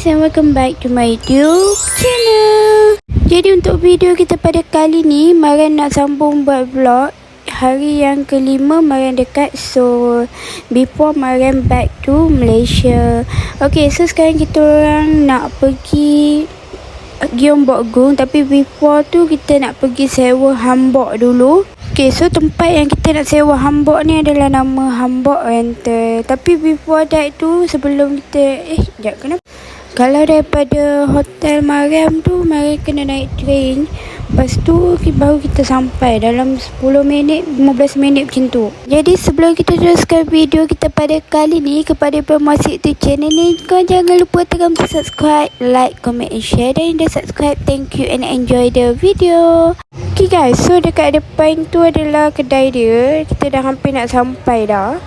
guys, and welcome back to my YouTube channel. Jadi untuk video kita pada kali ni, Marian nak sambung buat vlog hari yang kelima Marian dekat. So before Marian back to Malaysia. Okay, so sekarang kita orang nak pergi Gyeongbok Gung. Tapi before tu kita nak pergi sewa hanbok dulu. Okay, so tempat yang kita nak sewa hanbok ni adalah nama Hanbok Rental. Tapi before that tu, sebelum kita sekejap, kenapa? Kalau daripada hotel Mariam tu, Mariam kena naik train. Lepas tu baru kita sampai dalam 10 minit, 15 minit macam tu. Jadi sebelum kita teruskan video kita pada kali ni, kepada pemuasik tu channel ni, kau jangan lupa tekan subscribe, like, comment and share. Dan dah subscribe, thank you and enjoy the video. Okay guys, so dekat depan tu adalah kedai dia. Kita dah hampir nak sampai dah.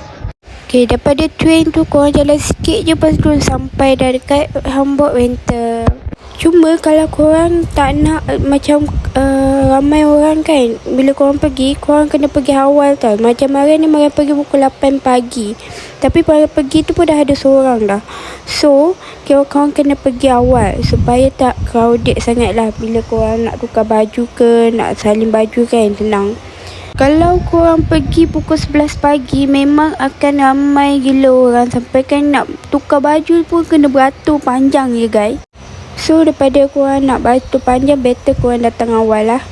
Okay, daripada train tu korang jalan sikit je, lepas tu sampai dah dekat Hanbok Rental. Cuma kalau korang tak nak macam ramai orang kan, bila korang pergi, korang kena pergi awal tau. Macam hari ni Mariam pergi pukul 8 pagi, tapi Mariam pergi tu pun dah ada seorang dah. So korang kena pergi awal supaya tak crowded sangat lah. Bila korang nak tukar baju ke, nak salin baju kan, senang. Kalau korang pergi pukul 11 pagi, memang akan ramai gila orang. Sampai kan nak tukar baju pun kena beratur panjang je guys. So daripada korang nak beratur panjang, better korang datang awal lah.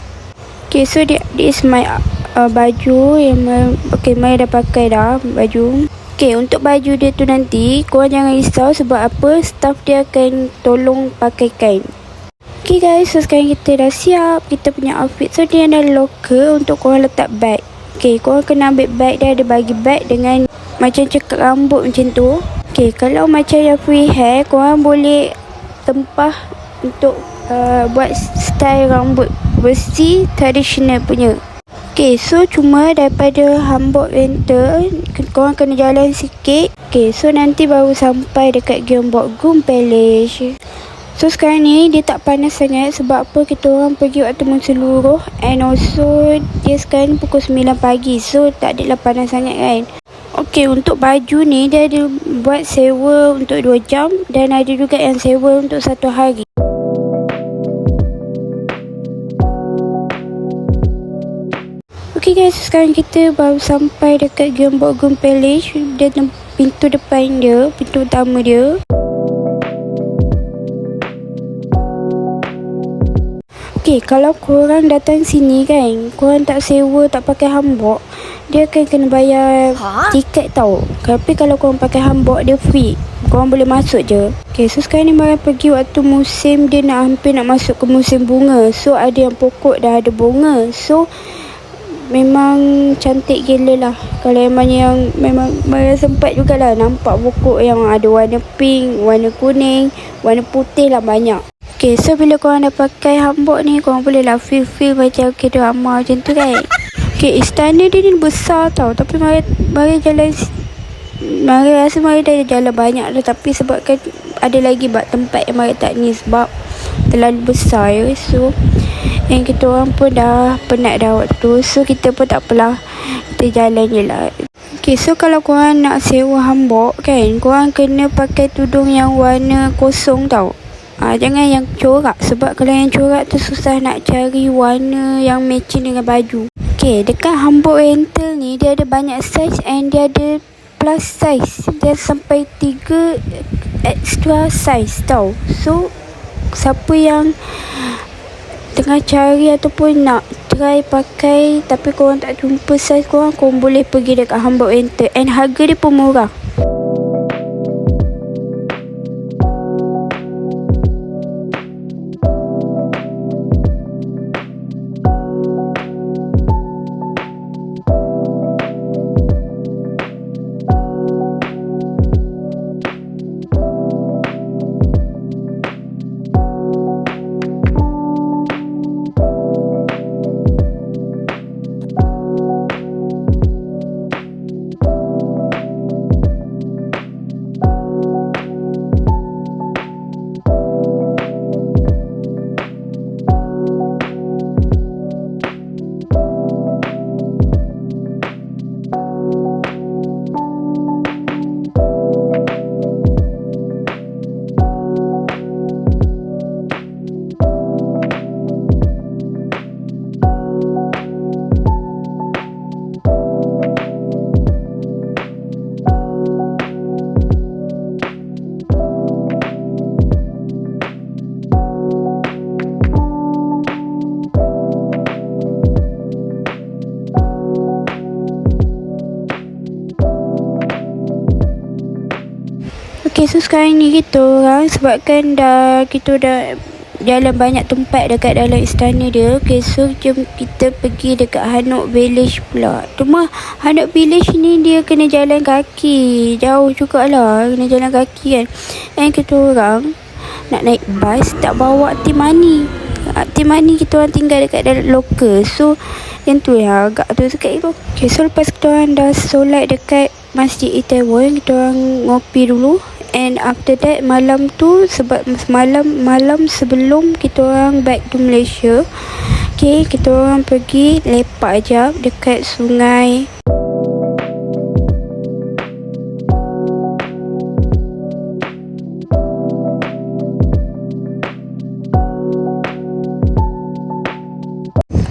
Okay, so this is my baju yang Mai dah pakai dah baju. Okay, untuk baju dia tu nanti korang jangan risau. Sebab apa? Staff dia akan tolong pakai kain. Okay guys, so sekarang kita dah siap kita punya outfit. So dia ada locker untuk korang letak bag. Okay, korang kena ambil bag. Dia ada bagi bag dengan macam cekat rambut macam tu. Okay, kalau macam yang free hair, korang boleh tempah untuk buat style rambut versi tradisional punya. Okay, so cuma daripada Hanbok Rental korang kena jalan sikit. Okay, so nanti baru sampai dekat Gyeongbok Gung Palace. So sekarang ni dia tak panas sangat. Sebab apa? Kita orang pergi waktu menseluruh. And also dia sekarang pukul 9 pagi. So tak adalah panas sangat kan. Okay, untuk baju ni dia ada buat sewa untuk 2 jam. Dan ada juga yang sewa untuk 1 hari. Okay guys, sekarang kita baru sampai dekat Gyeongbok Gung Palace. Dia pintu depan dia, pintu utama dia. Okay, kalau korang datang sini kan, korang tak sewa, tak pakai hanbok, dia akan kena bayar tiket tau. Tapi kalau korang pakai hanbok, dia free. Korang boleh masuk je. Okay, so sekarang ni Mariam pergi waktu musim dia hampir nak masuk ke musim bunga. So ada yang pokok dah ada bunga. So memang cantik gila lah. Kalau yang memang Mariam sempat jugalah nampak pokok yang ada warna pink, warna kuning, warna putih lah banyak. Okay, so bila korang dah pakai hanbok ni, korang boleh lah feel macam drama macam tu kan. Okay, istana dia ni besar tau. Tapi mari jalan, mari rasa mari dah jalan banyak dah. Tapi sebab kan ada lagi tempat yang mari tak ni, sebab terlalu besar ya. So yang kita orang pun dah penat dah waktu. So kita pun tak apalah, kita jalan je lah. Okay, so kalau korang nak sewa hanbok kan, korang kena pakai tudung yang warna kosong tau. Jangan yang corak. Sebab kalau yang corak tu susah nak cari warna yang matching dengan baju. Okay, dekat Hanbok Rental ni dia ada banyak size. And dia ada plus size. Dia sampai 3 extra size tau. So siapa yang tengah cari ataupun nak try pakai tapi korang tak jumpa size korang boleh pergi dekat Hanbok Rental. And harga dia pun murah. Okay, so sekarang ni kita orang sebabkan kita dah jalan banyak tempat dekat dalam istana dia. Okay, so jom kita pergi dekat Hanok Village pula. Cuma Hanok Village ni dia kena jalan kaki, jauh jugalah, kena jalan kaki kan. And kita orang nak naik bas, tak bawa Timani. Timani kita orang tinggal dekat dalam lokal. So yang tu yang agak tu dekat itu. Okay, so lepas kita orang dah solat dekat Masjid Itaewon, kita orang ngopi dulu. And after that, malam tu, sebab malam sebelum kita orang back to Malaysia, okay, kita orang pergi lepak je dekat sungai.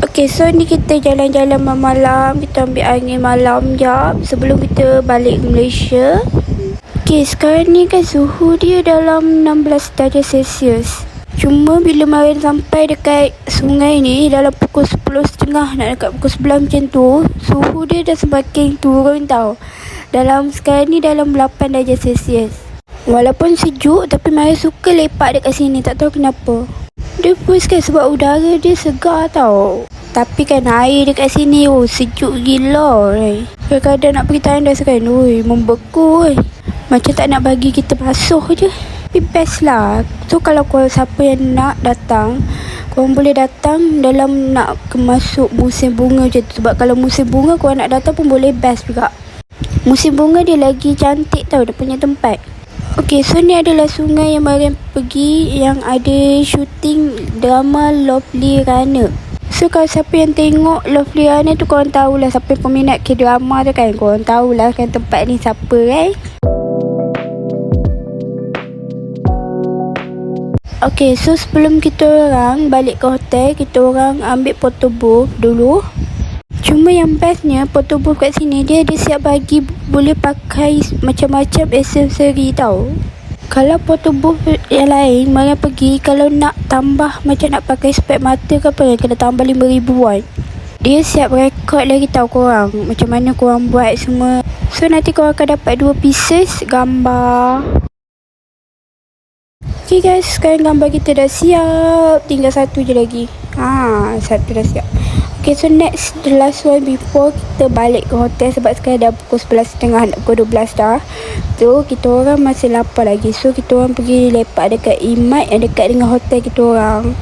Okay, so ni kita jalan-jalan malam, kita ambil angin malam jap sebelum kita balik ke Malaysia. Okay, sekarang ni kan suhu dia dalam 16 darjah Celsius. Cuma bila Mariam sampai dekat sungai ni dalam pukul 10.30 nak dekat pukul 11 macam tu, suhu dia dah semakin turun tau. Sekarang ni dalam 8 darjah Celsius. Walaupun sejuk tapi Mariam suka lepak dekat sini, tak tahu kenapa. Dia puaskan sebab udara dia segar tau. Tapi kan air dekat sini sejuk gila. Kadang-kadang nak pergi tandas kan, membeku. Macam tak nak bagi kita basuh je. Tapi best lah. So kalau korang siapa yang nak datang, korang boleh datang dalam nak masuk musim bunga je tu. Sebab kalau musim bunga korang nak datang pun boleh, best juga. Musim bunga dia lagi cantik tau dia punya tempat. Okay, so ni adalah sungai yang Mariam pergi, yang ada shooting drama Lovely Runner. So kalau siapa yang tengok Lovely Runner tu, korang tahulah siapa yang peminat K-drama tu kan. Korang tahulah kan tempat ni siapa kan. Okay, so sebelum kita orang balik ke hotel, kita orang ambil photo booth dulu. Cuma yang bestnya photo booth kat sini, dia siap bagi boleh pakai macam-macam aksesori tau. Kalau photo booth yang lain Mariam pergi, kalau nak tambah macam nak pakai spek mata ke apa, kena tambah 5,000 won. Dia siap rekod lagi tau korang macam mana korang buat semua. So nanti korang akan dapat 2 pieces gambar. Okay guys, sekarang gambar kita dah siap, tinggal satu je lagi. Satu dah siap. Okay, so next, the last one before kita balik ke hotel, sebab sekarang dah pukul 11.30 nak pukul 12 dah. So kita orang masih lapar lagi. So kita orang pergi lepak dekat Imat yang dekat dengan hotel kita orang.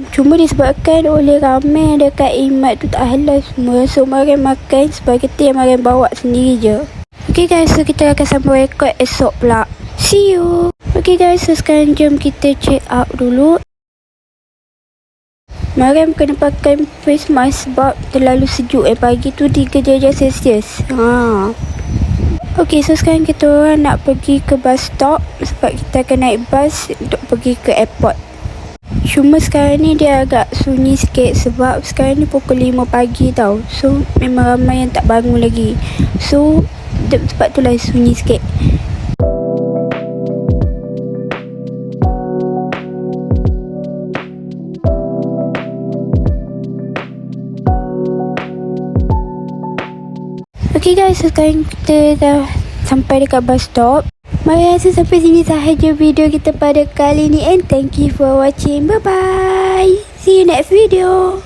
Cuma disebabkan oleh ramai dekat Imat tu tak halal semua, so Mariam makan spaghetti yang Mariam bawa sendiri je. Okay guys, so kita akan sambung rekod esok pula. See you. Okay guys, so sekarang jom kita check out dulu. Mariam kena pakai face mask sebab terlalu sejuk pagi tu 3 darjah Celsius. Okay, so sekarang kita orang nak pergi ke bus stop sebab kita akan naik bus untuk pergi ke airport. Cuma sekarang ni dia agak sunyi sikit sebab sekarang ni pukul 5 pagi tau. So memang ramai yang tak bangun lagi. So sebab tu lah sunyi sikit. Okay guys, so sekarang kita dah sampai dekat bus stop. Mari rasa sampai sini sahaja video kita pada kali ni, and thank you for watching. Bye bye. See you next video.